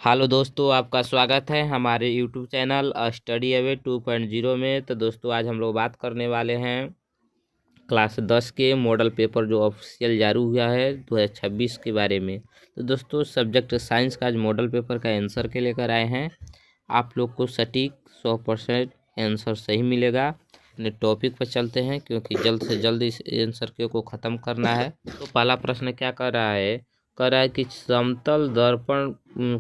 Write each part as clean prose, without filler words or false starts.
Hello दोस्तों, आपका स्वागत है हमारे यूट्यूब चैनल स्टडी अवे 2.0 में। तो दोस्तों, आज हम लोग बात करने वाले हैं क्लास 10 के मॉडल पेपर जो ऑफिशियल जारी हुआ है 2026 के बारे में। तो दोस्तों, सब्जेक्ट साइंस का आज मॉडल पेपर का आंसर के लेकर आए हैं। आप लोग को सटीक 100% आंसर सही मिलेगा। अपने टॉपिक पर चलते हैं क्योंकि जल्द से जल्द इस आंसर को ख़त्म करना है। तो पहला प्रश्न क्या कर रहा है? कर रहा है कि समतल दर्पण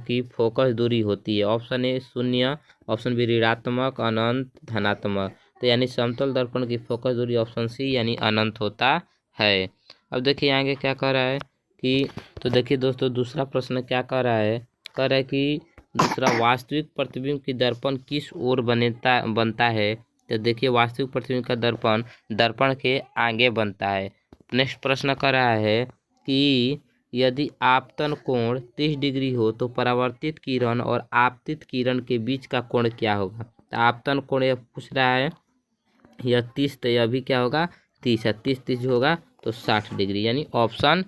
की फोकस दूरी होती है। ऑप्शन ए 0, ऑप्शन बी ऋणात्मक, अनंत, धनात्मक। तो यानी समतल दर्पण की फोकस दूरी ऑप्शन सी यानी अनंत होता है। अब देखिए आगे क्या कर रहा है कि तो देखिए दोस्तों, दूसरा प्रश्न क्या कर रहा है? कर रहा है कि दूसरा, वास्तविक प्रतिबिंब की दर्पण किस ओर बनता है। तो देखिए, वास्तविक प्रतिबिंब का दर्पण दर्पण के आगे बनता है। नेक्स्ट प्रश्न कर रहा है कि यदि आपतन कोण 30 डिग्री हो तो परावर्तित किरण और आपतित किरण के बीच का कोण क्या होगा। तो आपतन कोण यह पूछ रहा है, यह 30, तो यह भी क्या होगा 30 है। 30 होगा तो 60 डिग्री, यानी ऑप्शन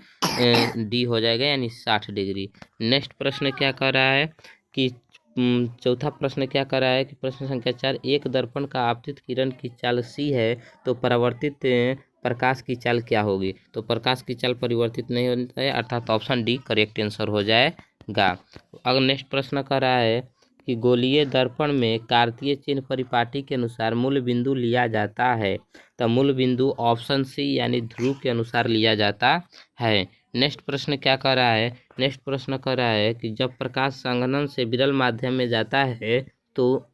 डी हो जाएगा, यानी 60 डिग्री। नेक्स्ट प्रश्न क्या कर रहा है कि चौथा प्रश्न क्या कर रहा है कि प्रश्न संख्या 4, एक दर्पण का आपतित किरण की चाल सी है तो परावर्तित प्रकाश की चाल क्या होगी। तो प्रकाश की चाल परिवर्तित नहीं होता है, अर्थात ऑप्शन डी करेक्ट आंसर हो जाएगा। अगर नेक्स्ट प्रश्न कर रहा है कि गोलीय दर्पण में कार्तीय चिन्ह परिपाटी के अनुसार मूल बिंदु लिया जाता है। तो मूल बिंदु ऑप्शन सी यानी ध्रुव के अनुसार लिया जाता है। नेक्स्ट प्रश्न क्या कर रहा है? नेक्स्ट प्रश्न कर रहा है कि जब प्रकाश संघनन से विरल माध्यम में जाता है तो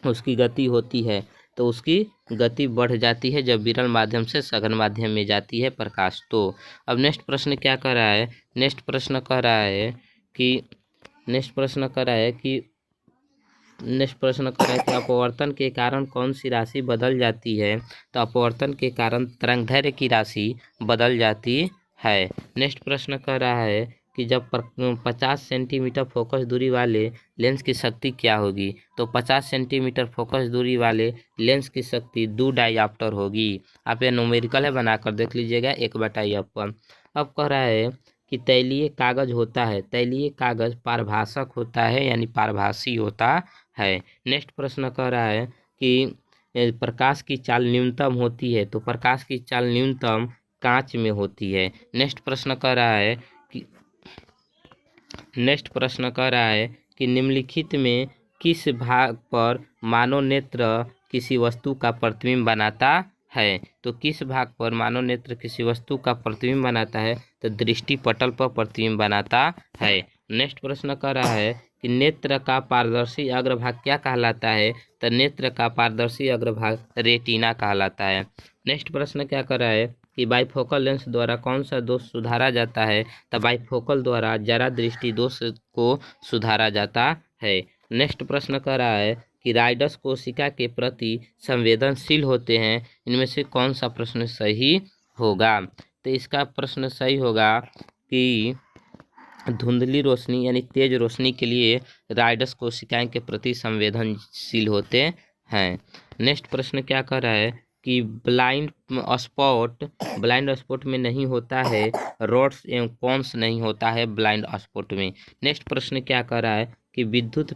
उसकी गति होती है, तो उसकी गति बढ़ जाती है जब विरल माध्यम से सघन माध्यम में जाती है प्रकाश। तो अब नेक्स्ट प्रश्न क्या कर रहा है? नेक्स्ट प्रश्न कर रहा है कि अपवर्तन के कारण कौन सी राशि बदल जाती है। तो अपवर्तन के कारण तरंगदैर्घ्य की राशि बदल जाती है। नेक्स्ट प्रश्न कर रहा है कि जब 50 सेंटीमीटर फोकस दूरी वाले लेंस की शक्ति क्या होगी। तो 50 सेंटीमीटर फोकस दूरी वाले लेंस की शक्ति 2 डायऑप्टर होगी। आप यह न्यूमेरिकल है, बनाकर देख लीजिएगा 1/f। अब कह रहा है कि तैलीय कागज होता है, तैलीय कागज पारभाषक होता है यानी पारभासी होता है। नेक्स्ट प्रश्न कह रहा है कि प्रकाश की चाल न्यूनतम होती है। तो प्रकाश की चाल न्यूनतम कांच में होती है। नेक्स्ट प्रश्न कह रहा है कि निम्नलिखित में किस भाग पर मानव नेत्र किसी वस्तु का प्रतिबिंब बनाता है। तो किस भाग पर मानव नेत्र किसी वस्तु का प्रतिबिंब बनाता है। तो दृष्टि पटल पर प्रतिबिंब बनाता है। नेक्स्ट प्रश्न कर रहा है कि नेत्र का पारदर्शी अग्रभाग क्या कहलाता है। तो नेत्र का पारदर्शी अग्रभाग रेटिना कहलाता है। नेक्स्ट प्रश्न क्या कर रहा है कि बाइफोकल लेंस द्वारा कौन सा दोष सुधारा जाता है। तो बाइफोकल द्वारा जरा दृष्टि दोष को सुधारा जाता है। नेक्स्ट प्रश्न कर रहा है कि राइडस कोशिका के प्रति संवेदनशील होते हैं। इनमें से कौन सा प्रश्न सही होगा। तो इसका प्रश्न सही होगा कि धुंधली रोशनी यानी तेज रोशनी के लिए राइडस कोशिकाएं के प्रति संवेदनशील होते हैं। नेक्स्ट प्रश्न क्या कर रहा है कि ब्लाइंड स्पॉट में नहीं होता है, रॉड्स एवं कॉन्स नहीं होता है ब्लाइंड स्पॉट में। नेक्स्ट प्रश्न क्या कर रहा है कि विद्युत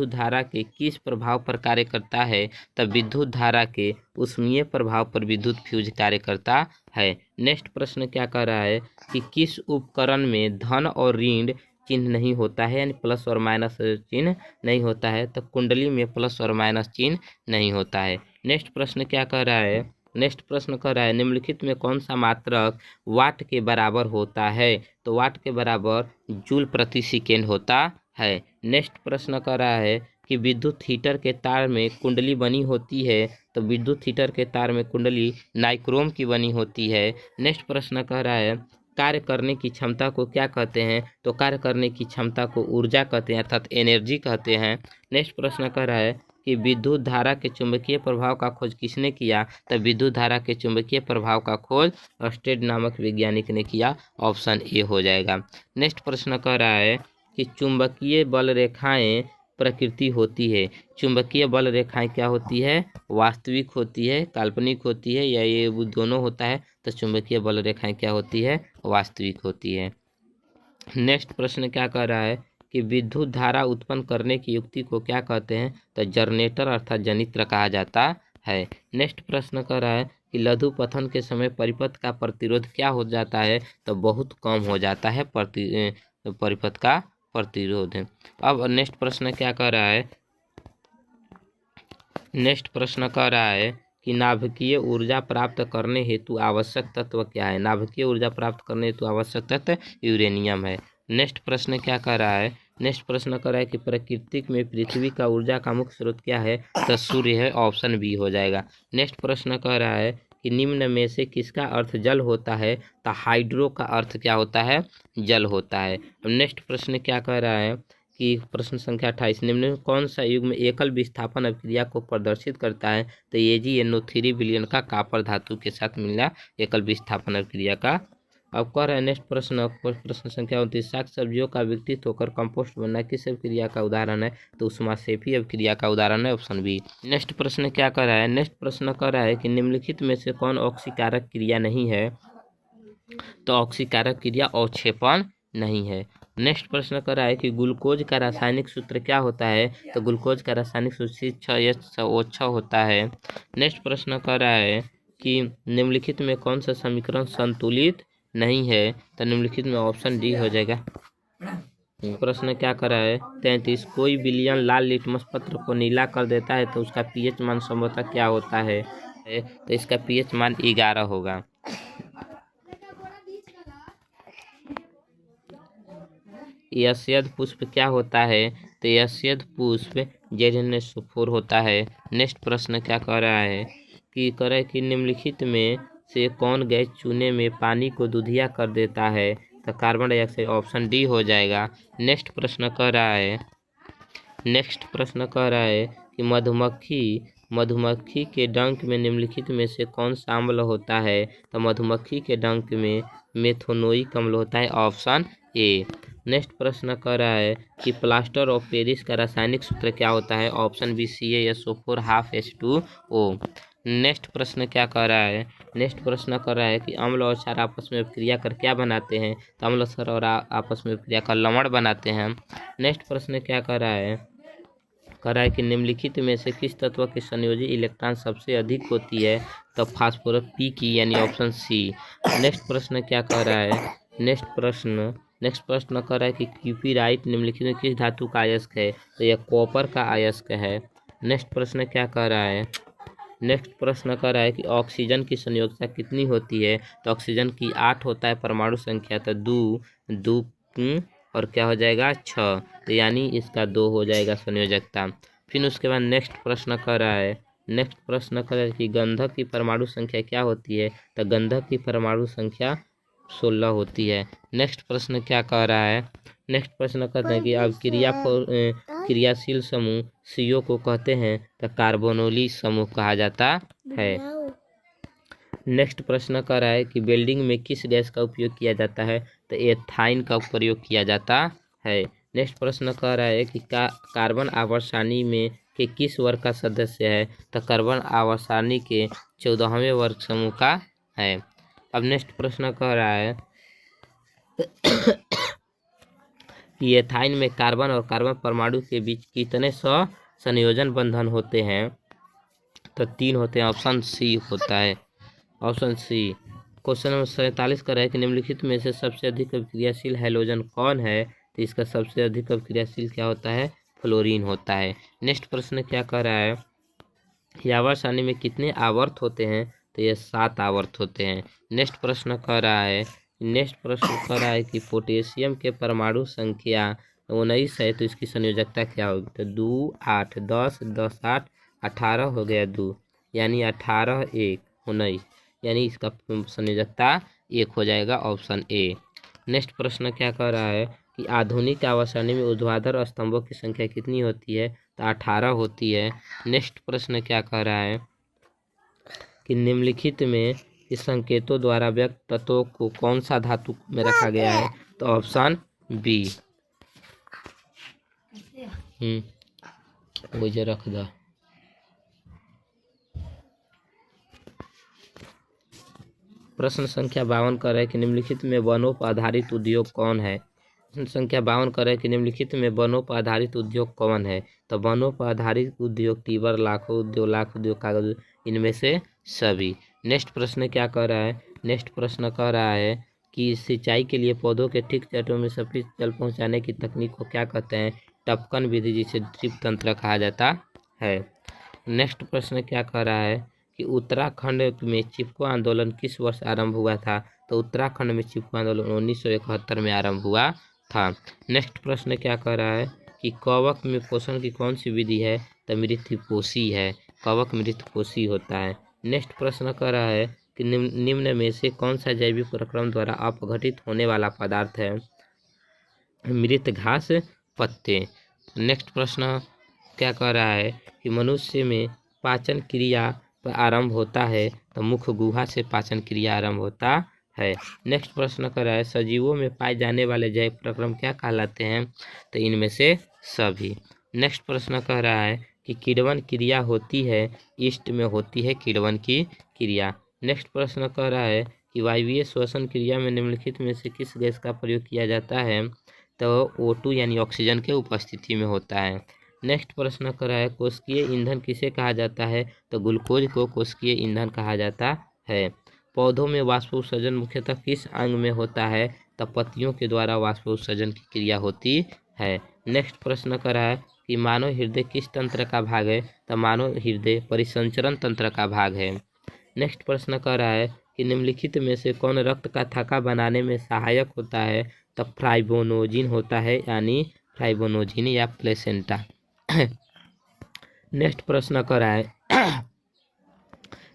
धारा के किस प्रभाव पर कार्य करता है। तब विद्युत धारा के ऊष्मीय प्रभाव पर विद्युत फ्यूज कार्य करता है। नेक्स्ट प्रश्न क्या कर रहा है कि किस उपकरण में धन और ऋण चिन्ह नहीं होता है, यानी प्लस और माइनस चिन्ह नहीं होता है। तो कुंडली में प्लस और माइनस चिन्ह नहीं होता है। नेक्स्ट प्रश्न क्या कर रहा है? नेक्स्ट प्रश्न कर रहा है निम्नलिखित में कौन सा मात्रक वाट के बराबर होता है। तो वाट के बराबर जूल प्रति सेकेंड होता है। नेक्स्ट प्रश्न कर रहा है कि विद्युत हीटर के तार में कुंडली बनी होती है। तो विद्युत हीटर के तार में कुंडली नाइक्रोम की बनी होती है। नेक्स्ट प्रश्न कह रहा है कार्य करने की क्षमता को क्या कहते हैं। तो कार्य करने की क्षमता को ऊर्जा कहते हैं, अर्थात एनर्जी कहते हैं। नेक्स्ट प्रश्न कह रहा है कि विद्युत धारा के चुंबकीय प्रभाव का खोज किसने किया। तो विद्युत धारा के चुंबकीय प्रभाव का खोज अर्स्टेड नामक वैज्ञानिक ने किया, ऑप्शन ए हो जाएगा। नेक्स्ट प्रश्न कह रहा है कि चुंबकीय बल रेखाएं प्रकृति होती है। चुंबकीय बल रेखाएं क्या होती है? वास्तविक होती है, काल्पनिक होती है, या ये वो दोनों होता है। तो चुंबकीय बल रेखाएं क्या होती है? वास्तविक होती है। नेक्स्ट प्रश्न क्या कह रहा है कि विद्युत धारा उत्पन्न करने की युक्ति को क्या कहते हैं, तो जनरेटर अर्थात जनित्र कहा जाता है। नेक्स्ट प्रश्न कर रहा है कि लघु पथन के समय परिपथ का प्रतिरोध क्या हो जाता है, तो बहुत कम हो जाता है परिपथ का प्रतिरोध। अब नेक्स्ट प्रश्न क्या कर रहा है, नेक्स्ट प्रश्न कह रहा है कि नाभिकीय ऊर्जा प्राप्त करने हेतु आवश्यक तत्व क्या है। नाभिकीय ऊर्जा प्राप्त करने हेतु आवश्यक तत्व यूरेनियम है। नेक्स्ट प्रश्न क्या कह रहा है, नेक्स्ट प्रश्न कह रहा है कि प्रकृति में पृथ्वी का ऊर्जा का मुख्य स्रोत क्या है, तो सूर्य है, ऑप्शन बी हो जाएगा। नेक्स्ट प्रश्न कह रहा है कि निम्न में से किसका अर्थ जल होता है, तो हाइड्रो का अर्थ क्या होता है, जल होता है। अब नेक्स्ट प्रश्न क्या कह रहा है कि प्रश्न संख्या 28, निम्न में कौन सा युग में एकल विस्थापन अभिक्रिया को प्रदर्शित करता है, तो AgNO3 विलयन का कॉपर धातु के साथ मिलना एकल विस्थापन अभिक्रिया का। अब कह रहा है नेक्स्ट प्रश्न संख्या 29, साग सब्जियों का विकसित होकर कंपोस्ट बनना किस अभिक्रिया का उदाहरण है, तो उष्माक्षेपी अभिक्रिया का उदाहरण है, ऑप्शन बी। नेक्स्ट प्रश्न क्या कर रहा है, नेक्स्ट प्रश्न कर रहा है कि निम्नलिखित में से कौन ऑक्सीकारक क्रिया नहीं है, तो ऑक्सीकारक क्रिया अवक्षेपण नहीं है। नेक्स्ट प्रश्न कर रहा है कि ग्लूकोज का रासायनिक सूत्र क्या होता है, तो ग्लूकोज का रासायनिक सूत्र C6H6O6 होता है। नेक्स्ट प्रश्न कर रहा है कि निम्नलिखित में कौन सा समीकरण संतुलित नहीं है, तो निम्नलिखित में ऑप्शन डी हो जाएगा। प्रश्न क्या कर रहा है 33, कोई विलयन लाल लिटमस पत्र को नीला कर देता है तो उसका पीएच मान संभवतः क्या होता है, तो इसका पीएच मान 11 होगा। यशद पुष्प क्या होता है, तो यशद पुष्प ZnSO4 होता है। नेक्स्ट प्रश्न क्या कह रहा है कि निम्नलिखित में से कौन गैस चूने में पानी को दूधिया कर देता है, तो कार्बन डाइऑक्साइड, ऑप्शन डी हो जाएगा। नेक्स्ट प्रश्न कह रहा है, नेक्स्ट प्रश्न कह रहा है कि मधुमक्खी के डंक में निम्नलिखित में से कौन सा अम्ल होता है, तो मधुमक्खी के डंक में मेथोनोइक अम्ल होता है, ऑप्शन ए। नेक्स्ट प्रश्न कह रहा है कि प्लास्टर ऑफ पेरिस का रासायनिक सूत्र क्या होता है, option B CaSO4 half H2O। Next प्रश्न क्या कह रहा है, नेक्स्ट प्रश्न कर रहा है कि अम्ल और क्षार आपस में क्रिया कर क्या बनाते हैं, तो अम्ल क्षार और आपस में क्रिया कर लवण बनाते हैं। नेक्स्ट प्रश्न क्या कर रहा है, कह रहा है कि निम्नलिखित में से किस तत्व की संयोजी इलेक्ट्रॉन सबसे अधिक होती है, तो फास्फोरस P की, यानी ऑप्शन सी। नेक्स्ट प्रश्न क्या कह रहा है, नेक्स्ट प्रश्न कह रहा है कि क्यूपीराइट निम्नलिखित में किस धातु का अयस्क है, तो यह कॉपर का अयस्क है। नेक्स्ट प्रश्न क्या कह रहा है, नेक्स्ट प्रश्न कह रहा है कि ऑक्सीजन की संयोजकता कितनी होती है, तो ऑक्सीजन की 8 होता है परमाणु संख्या, तो 2 और क्या हो जाएगा 6, तो यानी इसका 2 हो जाएगा संयोजकता। फिर उसके बाद नेक्स्ट प्रश्न कर रहा है, नेक्स्ट प्रश्न कर रहा है कि गंधक की परमाणु संख्या क्या होती है, तो गंधक की परमाणु संख्या 16 होती है। नेक्स्ट प्रश्न क्या कह रहा है, नेक्स्ट प्रश्न कहते हैं कि अब क्रियाशील समूह CO को कहते हैं, तो कार्बोनोली समूह कहा जाता है। नेक्स्ट प्रश्न कर रहा है कि वेल्डिंग में किस गैस का उपयोग किया जाता है, तो एथाइन का प्रयोग किया जाता है। नेक्स्ट प्रश्न कह रहा है कि कार्बन आवर्त सारणी में के किस वर्ग का सदस्य है, तो कार्बन आवर्त सारणी के 14वें वर्ग समूह का है। अब नेक्स्ट प्रश्न कह रहा है कि एथाइन में कार्बन और कार्बन परमाणु के बीच कितने संयोजन बंधन होते हैं, तो 3 होते हैं, ऑप्शन सी होता है, ऑप्शन सी। क्वेश्चन नंबर 47 का है कि निम्नलिखित में से सबसे अधिक अभिक्रियाशील हैलोजन कौन है, तो इसका सबसे अधिक अभिक्रियाशील क्या होता है, फ्लोरीन होता है। नेक्स्ट प्रश्न क्या कह रहा है कि आवर्त सारणी में कितने आवर्त होते हैं, तो ये 7 आवर्त होते हैं। नेक्स्ट प्रश्न कह रहा है कि पोटेशियम के परमाणु संख्या 19 है, तो इसकी संयोजकता क्या होगी, तो 2 8 10 10 8 18 हो गया 2, यानी 18 1 19, यानी इसका संयोजकता 1 हो जाएगा, ऑप्शन ए। नेक्स्ट प्रश्न क्या कह रहा है कि आधुनिक आवर्त सारणी में ऊर्ध्वाधर स्तंभों की संख्या कितनी होती है, तो 18 होती है। नेक्स्ट प्रश्न क्या कह रहा है कि निम्नलिखित में इस संकेतों द्वारा व्यक्त तत्वों को कौन सा धातु में रखा गया है, तो ऑप्शन बी। मुझे रख दो। प्रश्न संख्या 52 कर रहा है कि निम्नलिखित में वनों पर आधारित उद्योग कौन है, संख्या 52 कह रहा है कि निम्नलिखित में वनों पर आधारित उद्योग कौन है। तो वनों पर आधारित उद्योग टीबर, लाखों उद्योग, लाख उद्योग, कागज उद्योग, इनमें से सभी। नेक्स्ट प्रश्न क्या कह रहा है, नेक्स्ट प्रश्न कह रहा है कि सिंचाई के लिए पौधों के ठीक जड़ों में सफेद जल पहुंचाने की तकनीक को क्या कहते हैं। टपकन विधि, जिसे ड्रिप तंत्र कहा जाता है। नेक्स्ट प्रश्न क्या कह रहा है कि उत्तराखंड में चिपको आंदोलन किस वर्ष आरंभ हुआ था। तो उत्तराखंड में चिपको आंदोलन 1971 में आरंभ हुआ था। नेक्स्ट प्रश्न क्या कह रहा है कि कवक में पोषण की कौन सी विधि है। तो मृतपोषी है, कवक मृतपोषी होता है। नेक्स्ट प्रश्न कह रहा है कि निम्न में से कौन सा जैविक प्रक्रम द्वारा अपघटित होने वाला पदार्थ है। मृत घास पत्ते। नेक्स्ट प्रश्न क्या कह रहा है कि मनुष्य में पाचन क्रिया पर आरंभ होता है। तो मुख गुहा से पाचन क्रिया आरंभ होता है। नेक्स्ट प्रश्न कर रहा है सजीवों में पाए जाने वाले जैव प्रक्रम क्या कहलाते हैं। तो इनमें से सभी। नेक्स्ट प्रश्न कह रहा है कि किण्वन क्रिया होती है, ईस्ट में होती है किण्वन की क्रिया। नेक्स्ट प्रश्न कह रहा है कि वायवीय श्वसन क्रिया में निम्नलिखित में से किस गैस का प्रयोग किया जाता है। तो O2 यानी ऑक्सीजन के उपस्थिति में होता है। नेक्स्ट प्रश्न कर रहा है कोशिकीय ईंधन किसे कहा जाता है। तो ग्लूकोज को कोशिकीय ईंधन कहा जाता है। पौधों में वाष्पोत्सर्जन मुख्यतः किस अंग में होता है। तो पत्तियों के द्वारा वाष्पोत्सर्जन की क्रिया होती है। नेक्स्ट प्रश्न कर रहा है कि मानव हृदय किस तंत्र का भाग है। तो मानव हृदय परिसंचरण तंत्र का भाग है। नेक्स्ट प्रश्न कर रहा है कि निम्नलिखित में से कौन रक्त का थक्का बनाने में सहायक होता है। तो फाइब्रोनोजिन होता है, यानी फाइब्रोनोजिन या प्लेसेंटा। नेक्स्ट प्रश्न कर रहा है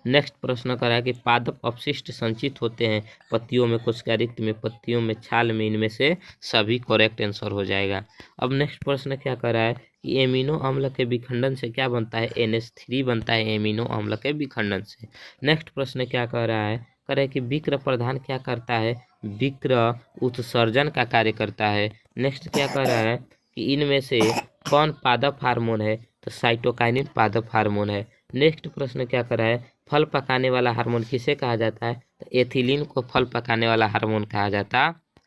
नेक्स्ट प्रश्न कर रहा है कि पादप अपशिष्ट संचित होते हैं पत्तियों में, कोशिका रिक्त में, पत्तियों में, छाल में, इनमें से सभी करेक्ट आंसर हो जाएगा। अब नेक्स्ट प्रश्न क्या कर रहा है कि एमिनो अम्ल के विखंडन से क्या बनता है। NH3 बनता है एमिनो अम्ल के विखंडन से। नेक्स्ट प्रश्न क्या कर रहा है, कह रहा है कि विक्र प्रधान क्या करता है। विक्र उत्सर्जन का कार्य करता है। नेक्स्ट क्या कर रहा है कि इनमें से कौन पादप हार्मोन है। तो साइटोकाइनिन पादप हार्मोन है। नेक्स्ट प्रश्न क्या कर रहा है फल पकाने वाला हार्मोन किसे कहा जाता है। तो एथिलीन को फल पकाने वाला हार्मोन कहा जाता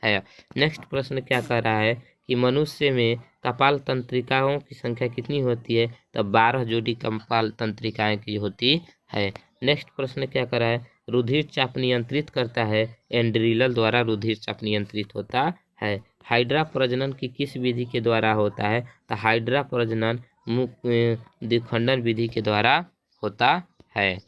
है। नेक्स्ट प्रश्न क्या कर रहा है कि मनुष्य में कपाल तंत्रिकाओं की संख्या कितनी होती है। तो 12 जोड़ी कपाल तंत्रिकाएं की होती है। नेक्स्ट प्रश्न क्या कर रहा है रुधिर चाप नियंत्रित करता है। एंड्रिलल द्वारा रुधिर चाप नियंत्रित होता है। हाइड्रा प्रजनन की किस विधि के द्वारा होता है। तो हाइड्रा प्रजनन द्विखंडन विधि के द्वारा होता है।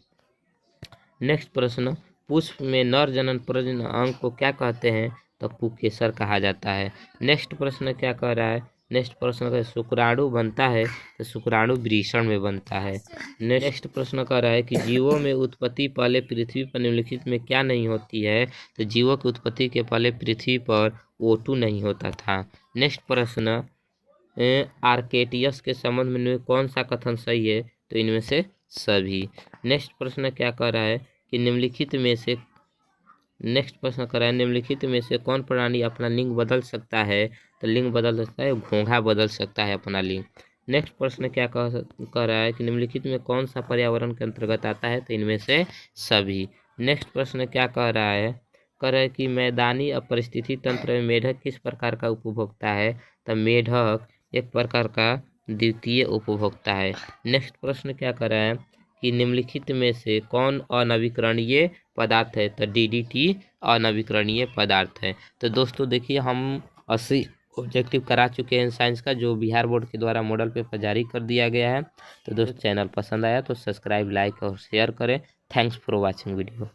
नेक्स्ट प्रश्न पुष्प में नर जनन प्रजनन अंग को क्या कहते हैं। तो पुंकेसर कहा जाता है। नेक्स्ट प्रश्न क्या कह रहा है, नेक्स्ट प्रश्न का शुक्राणु बनता है तो शुक्राणु वृषण में बनता है। नेक्स्ट प्रश्न कह रहा है कि जीवों में उत्पत्ति पहले पृथ्वी पर निम्नलिखित में क्या नहीं होती है। तो जीवों की उत्पत्ति के पहले पृथ्वी पर O2 नहीं होता था। नेक्स्ट प्रश्न आर्केटियस के संबंध में कौन सा कथन सही है। तो इनमें से सभी। नेक्स्ट प्रश्न क्या कह रहा है कि निम्नलिखित में से निम्नलिखित में से कौन प्राणी अपना लिंग बदल सकता है। तो लिंग बदल सकता है, घोंघा बदल सकता है अपना लिंग। नेक्स्ट प्रश्न क्या कह रहा है कि निम्नलिखित में कौन सा पर्यावरण के अंतर्गत आता है। तो इनमें से सभी। नेक्स्ट प्रश्न क्या कह रहा है कि मैदानी परिस्थिति तंत्र में मेढक किस प्रकार का उपभोक्ता है। तो मेढक एक प्रकार का द्वितीय उपभोक्ता है। नेक्स्ट प्रश्न क्या कर रहा है कि निम्नलिखित में से कौन अनवीकरणीय पदार्थ है। तो DDT अनवीकरणीय पदार्थ है। तो दोस्तों देखिए हम 80 ऑब्जेक्टिव करा चुके हैं साइंस का, जो बिहार बोर्ड के द्वारा मॉडल पेपर जारी कर दिया गया है। तो दोस्तों चैनल पसंद आया तो सब्सक्राइब, लाइक और शेयर करें। Thanks for watching video.